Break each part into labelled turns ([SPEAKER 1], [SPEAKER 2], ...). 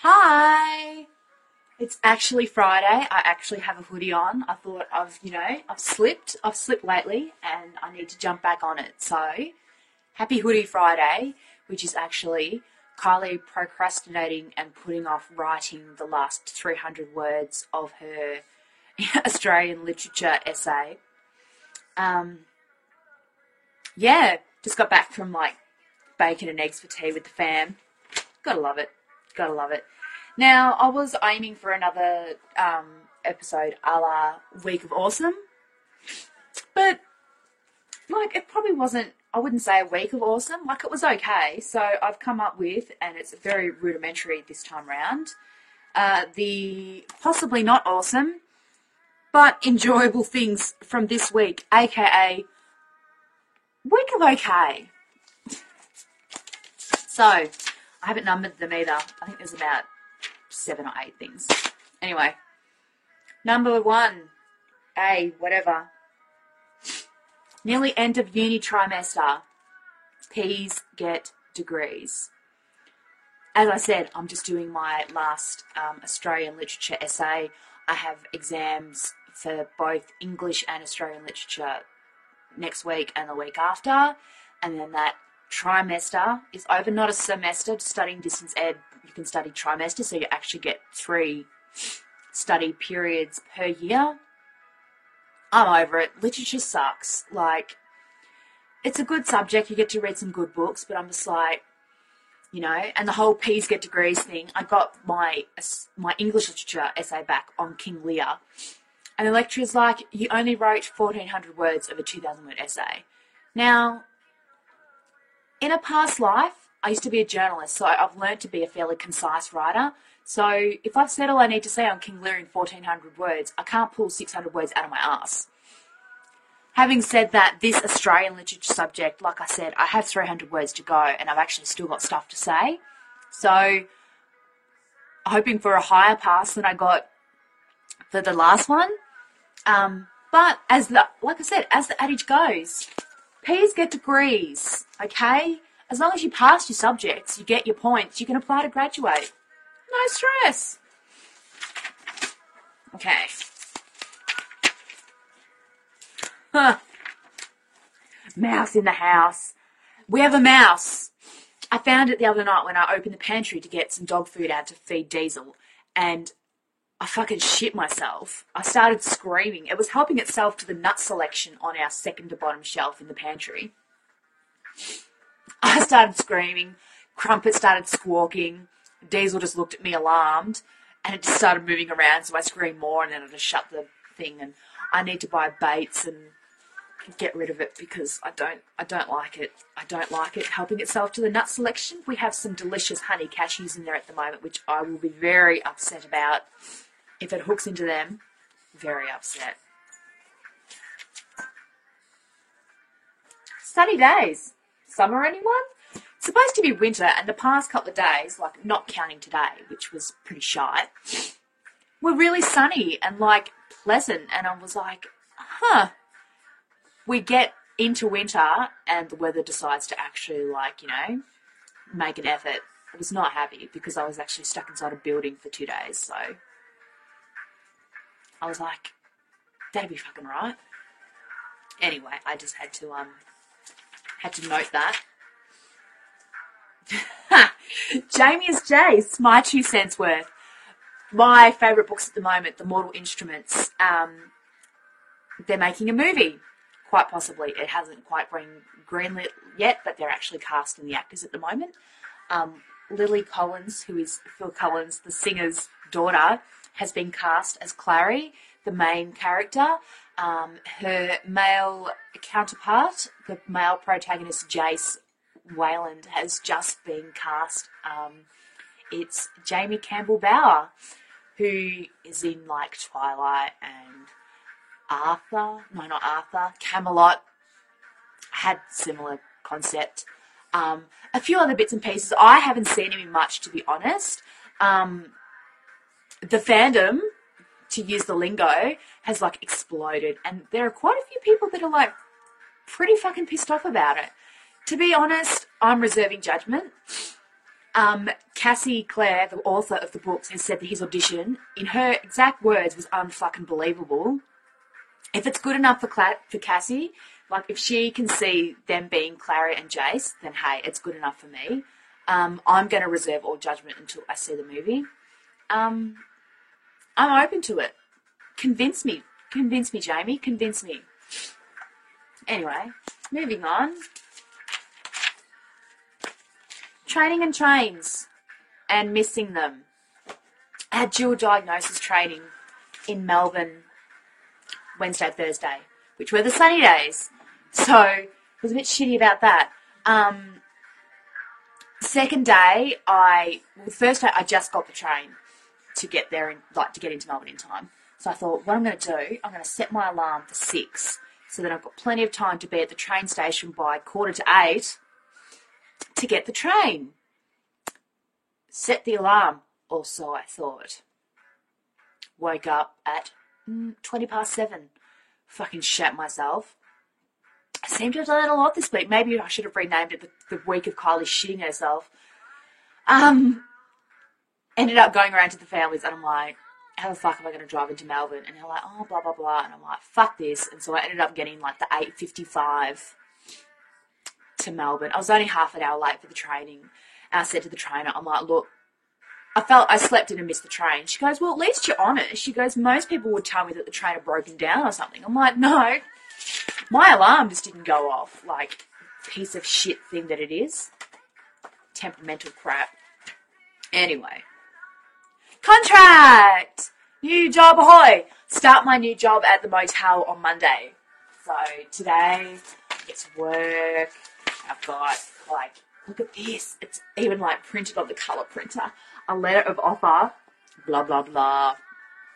[SPEAKER 1] Hi! It's actually Friday. I actually have a hoodie on. I thought I've slipped lately and I need to jump back on it. So, happy Hoodie Friday, which is actually Kylie procrastinating and putting off writing the last 300 words of her Australian literature essay. Um, yeah, just got back from bacon and eggs for tea with the fam. Gotta love it. Gotta love it. Now, I was aiming for another episode a la Week of Awesome, but it probably wasn't, I wouldn't say a week of awesome. It was okay. So I've come up with, and it's very rudimentary this time round, the possibly not awesome, but enjoyable things from this week, aka Week of Okay. So, I haven't numbered them either. I think there's about 7 or 8 things. Anyway, number 1, whatever. Nearly end of uni trimester. P's get degrees. As I said, I'm just doing my last Australian literature essay. I have exams for both English and Australian literature next week and the week after. And then that trimester is over, not a semester. Studying distance ed, you can study trimester, so you actually get 3 study periods per year. I'm over it. Literature sucks. It's a good subject. You get to read some good books, but I'm just and the whole P's get degrees thing. I got my English literature essay back on King Lear, and the lecturer's like, you only wrote 1,400 words of a 2,000-word essay. Now, in a past life, I used to be a journalist, so I've learned to be a fairly concise writer. So if I've said all I need to say on King Lear in 1,400 words, I can't pull 600 words out of my ass. Having said that, this Australian literature subject, like I said, I have 300 words to go, and I've actually still got stuff to say. So, hoping for a higher pass than I got for the last one. But like I said, as the adage goes, P's get degrees, okay? As long as you pass your subjects, you get your points, you can apply to graduate. No stress. Okay. Mouse in the house. We have a mouse. I found it the other night when I opened the pantry to get some dog food out to feed Diesel, and I fucking shit myself. I started screaming. It was helping itself to the nut selection on our second to bottom shelf in the pantry. I started screaming. Crumpet started squawking. Diesel just looked at me alarmed, and it just started moving around, so I screamed more, and then I just shut the thing, and I need to buy baits and get rid of it because I don't like it. I don't like it helping itself to the nut selection. We have some delicious honey cashews in there at the moment, which I will be very upset about if it hooks into them. Very upset. Sunny days. Summer, anyone? It's supposed to be winter, and the past couple of days, not counting today, which was pretty shy, were really sunny and pleasant, and I was like, we get into winter and the weather decides to actually make an effort. I was not happy because I was actually stuck inside a building for 2 days, so I was like, that'd be fucking right. Anyway, I just had to note that. Jamie is Jace, my 2 cents worth. My favourite books at the moment, The Mortal Instruments. They're making a movie. Quite possibly. It hasn't quite been greenlit yet, but they're actually casting the actors at the moment. Lily Collins, who is Phil Collins, the singer's daughter, has been cast as Clary, the main character. Her male counterpart, the male protagonist Jace Wayland, has just been cast. It's Jamie Campbell Bower, who is in Twilight and Camelot, had similar concept. A few other bits and pieces. I haven't seen him in much, to be honest. The fandom, to use the lingo, has exploded, and there are quite a few people that are pretty fucking pissed off about it. To be honest, I'm reserving judgment. Cassie Clare, the author of the books, has said that his audition, in her exact words, was unfucking believable. If it's good enough for Cassie, like if she can see them being Clara and Jace, then hey, it's good enough for me. I'm going to reserve all judgment until I see the movie. I'm open to it. Convince me, Jamie. Convince me. Anyway, moving on. Training and trains and missing them. I had dual diagnosis training in Melbourne Wednesday, Thursday, which were the sunny days. So I was a bit shitty about that. Second day, first day I just got the train to get there and to get into Melbourne in time. So I thought, what I'm going to do, I'm going to set my alarm for 6, so that I've got plenty of time to be at the train station by 7:45 to get the train. Set the alarm, or so I thought. Woke up at 7:20. Fucking shat myself. I seem to have done that a lot this week. Maybe I should have renamed it the week of Kylie shitting herself. Ended up going around to the families, and I'm like, how the fuck am I going to drive into Melbourne? And they're like, oh, blah, blah, blah. And I'm like, fuck this. And so I ended up getting the 8:55 to Melbourne. I was only half an hour late for the training. And I said to the trainer, I'm like, look, I slept in and missed the train. She goes, well, at least you're honest. She goes, most people would tell me that the train had broken down or something. I'm like, no, my alarm just didn't go off. Piece of shit thing that it is. Temperamental crap. Anyway. Contract! New job, ahoy! Start my new job at the motel on Monday. So today, it's work. I've got, look at this. It's even, printed on the colour printer. A letter of offer. Blah, blah, blah.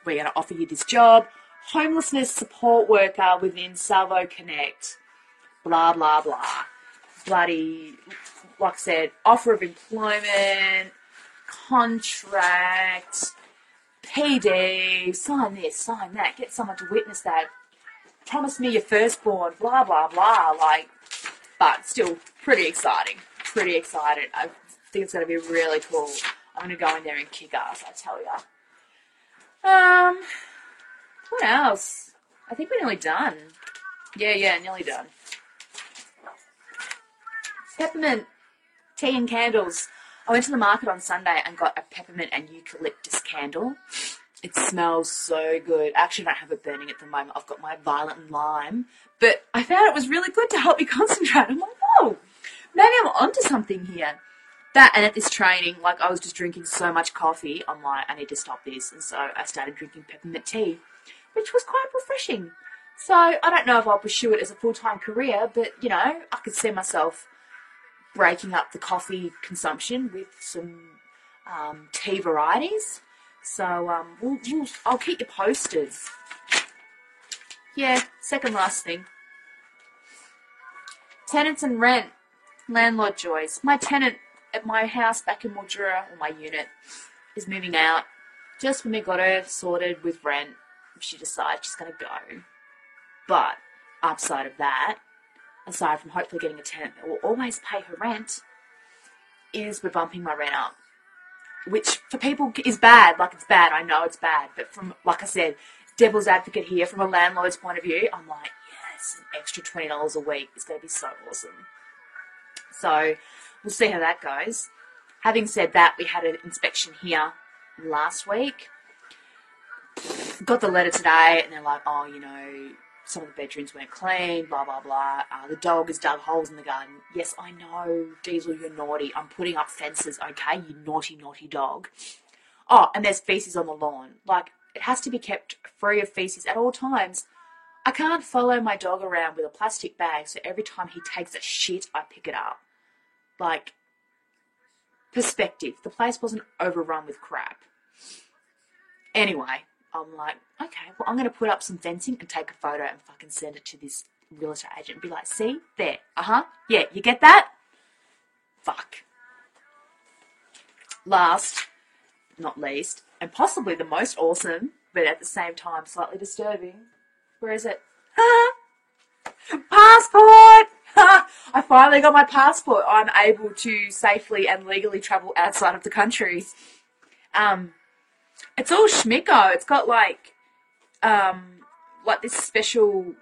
[SPEAKER 1] We're going to offer you this job. Homelessness support worker within Salvo Connect. Blah, blah, blah. Bloody, like I said, offer of employment, contract, PD, sign this, sign that, get someone to witness that, promise me your firstborn, blah, blah, blah, but still pretty exciting, I think it's going to be really cool. I'm going to go in there and kick ass, I tell ya. What else? I think we're nearly done. Yeah, nearly done. Peppermint tea and candles. I went to the market on Sunday and got a peppermint and eucalyptus candle. It smells so good. I actually don't have it burning at the moment. I've got my violet and lime. But I found it was really good to help me concentrate. I'm like, oh, maybe I'm onto something here. That, and at this training, I was just drinking so much coffee. I'm like, I need to stop this. And so I started drinking peppermint tea, which was quite refreshing. So I don't know if I'll pursue it as a full-time career, but, I could see myself breaking up the coffee consumption with some tea varieties. So I'll keep you posted. Yeah, second last thing. Tenants and rent. Landlord joys. My tenant at my house back in Mildura, or my unit, is moving out. Just when we got her sorted with rent, she decides she's going to go. But upside of that, aside from hopefully getting a tenant that will always pay her rent, is we're bumping my rent up. Which, for people, is bad. It's bad. I know it's bad. But from, like I said, devil's advocate here, from a landlord's point of view, I'm like, yes, an extra $20 a week is going to be so awesome. So, we'll see how that goes. Having said that, we had an inspection here last week. Got the letter today, and they're like, oh, some of the bedrooms weren't clean, blah, blah, blah. The dog has dug holes in the garden. Yes, I know, Diesel, you're naughty. I'm putting up fences, okay, you naughty, naughty dog. Oh, and there's feces on the lawn. It has to be kept free of feces at all times. I can't follow my dog around with a plastic bag, so every time he takes a shit, I pick it up. Perspective. The place wasn't overrun with crap. Anyway, I'm like, okay, well, I'm going to put up some fencing and take a photo and fucking send it to this realtor agent and be like, see, there, yeah, you get that? Fuck. Last, not least, and possibly the most awesome, but at the same time slightly disturbing, where is it? Passport! I finally got my passport. I'm able to safely and legally travel outside of the country. Um, it's all schmicko. It's got like this special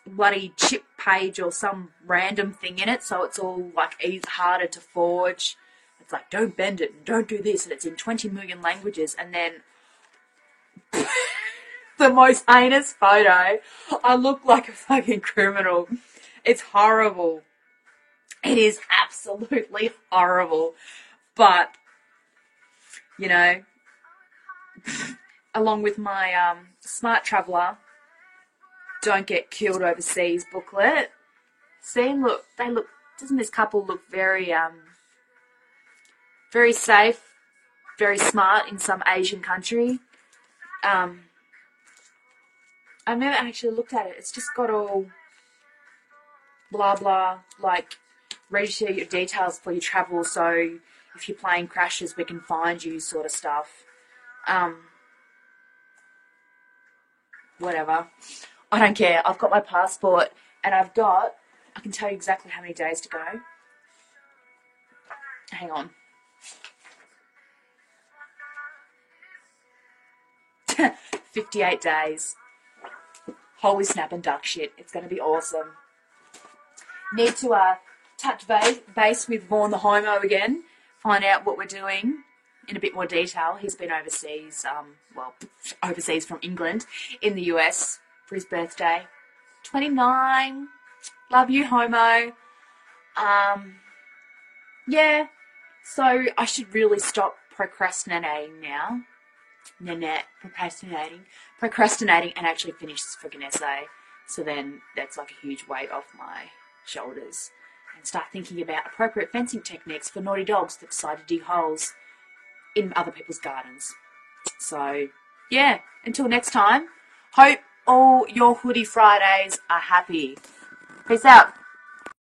[SPEAKER 1] bloody chip page or some random thing in it, so it's all like harder to forge. It's like, don't bend it and don't do this, and it's in 20 million languages, and then the most heinous photo, I look like a fucking criminal. It's horrible. It is absolutely horrible. But, you know, along with my Smart Traveller, Don't Get Killed Overseas booklet. See, look, doesn't this couple look very, very safe, very smart in some Asian country? I've never actually looked at it. It's just got all blah blah, like register your details for your travel, so if your plane crashes we can find you, sort of stuff. Whatever. I don't care. I've got my passport and I can tell you exactly how many days to go. Hang on. 58 days. Holy snap and duck shit. It's going to be awesome. Need to touch base with Vaughan the Homo again. Find out what we're doing in a bit more detail. He's been overseas, overseas from England, in the US for his birthday. 29. Love you, Homo. Yeah. So I should really stop procrastinating now. Procrastinating and actually finish this freaking essay. So then that's like a huge weight off my shoulders. And start thinking about appropriate fencing techniques for naughty dogs that decide to dig holes in other people's gardens. So, yeah, until next time, hope all your Hoodie Fridays are happy. Peace out.